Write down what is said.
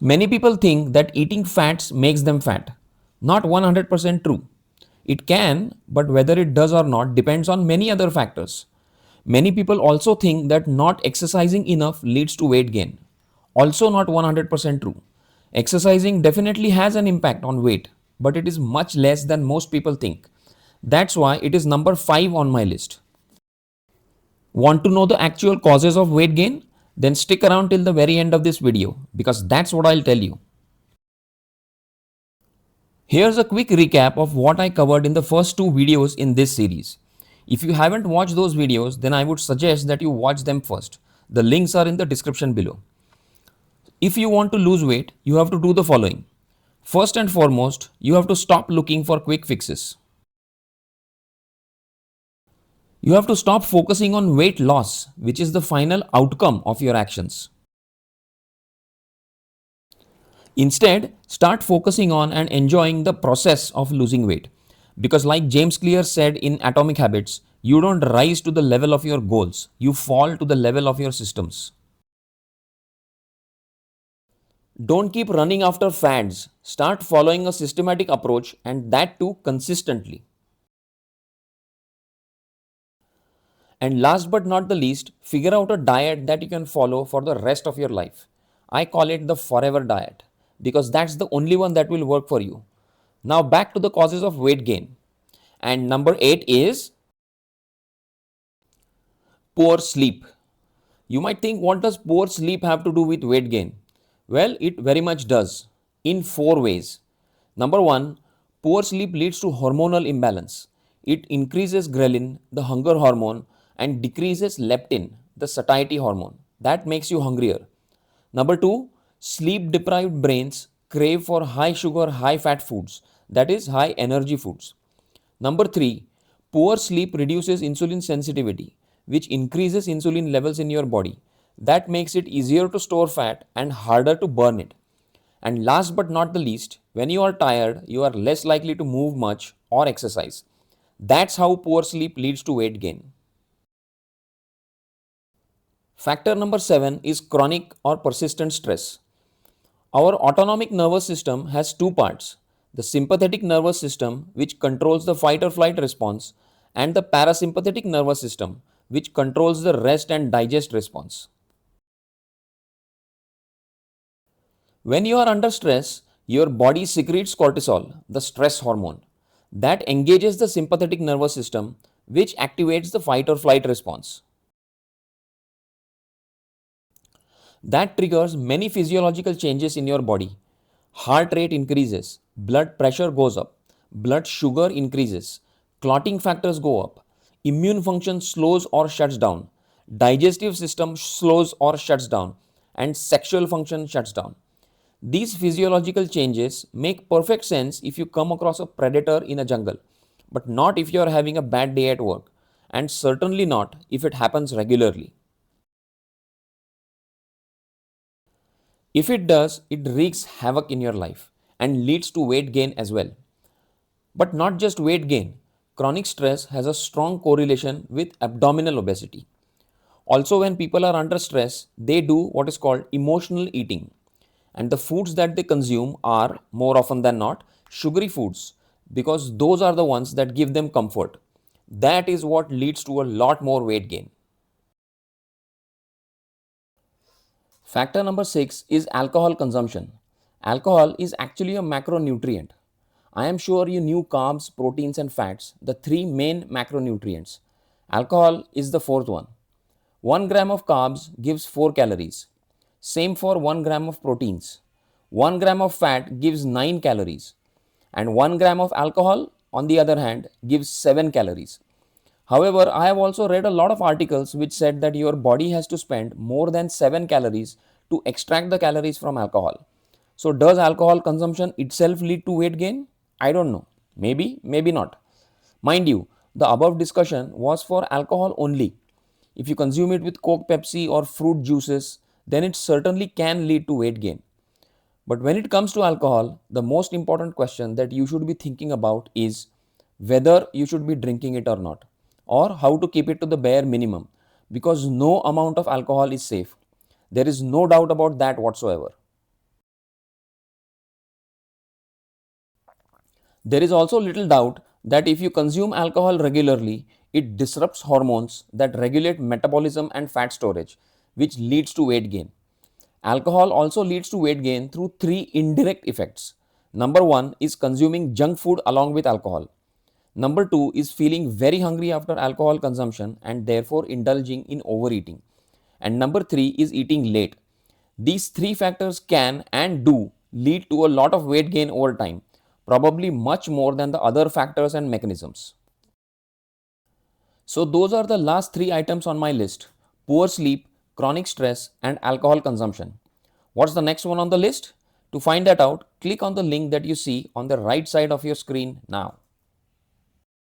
Many people think that eating fats makes them fat. Not 100% true. It can, but whether it does or not depends on many other factors. Many people also think that not exercising enough leads to weight gain. Also, not 100% true. Exercising definitely has an impact on weight, but it is much less than most people think. That's why it is number 5 on my list. Want to know the actual causes of weight gain? Then stick around till the very end of this video because that's what I'll tell you. Here's a quick recap of what I covered in the first 2 videos in this series. If you haven't watched those videos, then I would suggest that you watch them first. The links are in the description below. If you want to lose weight, you have to do the following. First and foremost, you have to stop looking for quick fixes. You have to stop focusing on weight loss, which is the final outcome of your actions. Instead, start focusing on and enjoying the process of losing weight. Because, like James Clear said in Atomic Habits, you don't rise to the level of your goals, you fall to the level of your systems. Don't keep running after fads. Start following a systematic approach, and that too consistently. And last but not the least, figure out a diet that you can follow for the rest of your life. I call it the forever diet because that's the only one that will work for you. Now back to the causes of weight gain. And number 8 is poor sleep. You might think, what does poor sleep have to do with weight gain? Well, it very much does in 4 ways. Number 1, poor sleep leads to hormonal imbalance. It increases ghrelin, the hunger hormone, and decreases leptin, the satiety hormone. That makes you hungrier. Number 2, sleep deprived brains crave for high sugar, high fat foods, that is, high energy foods. Number 3, poor sleep reduces insulin sensitivity, which increases insulin levels in your body. That makes it easier to store fat and harder to burn it. And last but not the least, when you are tired, you are less likely to move much or exercise. That's how poor sleep leads to weight gain. Factor number 7 is chronic or persistent stress. Our autonomic nervous system has 2 parts: the sympathetic nervous system, which controls the fight or flight response, and the parasympathetic nervous system, which controls the rest and digest response. When you are under stress, your body secretes cortisol, the stress hormone, that engages the sympathetic nervous system, which activates the fight or flight response. That triggers many physiological changes in your body. Heart rate increases, blood pressure goes up, blood sugar increases, clotting factors go up, immune function slows or shuts down, digestive system slows or shuts down, and sexual function shuts down. These physiological changes make perfect sense if you come across a predator in a jungle, but not if you are having a bad day at work, and certainly not if it happens regularly. If it does, it wreaks havoc in your life and leads to weight gain as well. But not just weight gain, chronic stress has a strong correlation with abdominal obesity. Also, when people are under stress, they do what is called emotional eating. And the foods that they consume are, more often than not, sugary foods because those are the ones that give them comfort. That is what leads to a lot more weight gain. Factor number 6 is alcohol consumption. Alcohol is actually a macronutrient. I am sure you knew carbs, proteins, and fats, the 3 main macronutrients. Alcohol is the 4th one. 1 gram of carbs gives 4 calories. Same for 1 gram of proteins. 1 gram of fat gives 9 calories. And 1 gram of alcohol, on the other hand, gives 7 calories. However, I have also read a lot of articles which said that your body has to spend more than 7 calories to extract the calories from alcohol. So, does alcohol consumption itself lead to weight gain? I don't know. Maybe, maybe not. Mind you, the above discussion was for alcohol only. If you consume it with Coke, Pepsi, or fruit juices, then it certainly can lead to weight gain. But when it comes to alcohol, the most important question that you should be thinking about is whether you should be drinking it or not, or how to keep it to the bare minimum, because no amount of alcohol is safe. There is no doubt about that whatsoever. There is also little doubt that if you consume alcohol regularly, it disrupts hormones that regulate metabolism and fat storage, which leads to weight gain. Alcohol also leads to weight gain through three indirect effects. Number one is consuming junk food along with alcohol. Number two is feeling very hungry after alcohol consumption and therefore indulging in overeating. And number three is eating late. These three factors can and do lead to a lot of weight gain over time, probably much more than the other factors and mechanisms. So, those are the last three items on my list: poor sleep, chronic stress, and alcohol consumption. What's the next one on the list? To find that out, click on the link that you see on the right side of your screen now.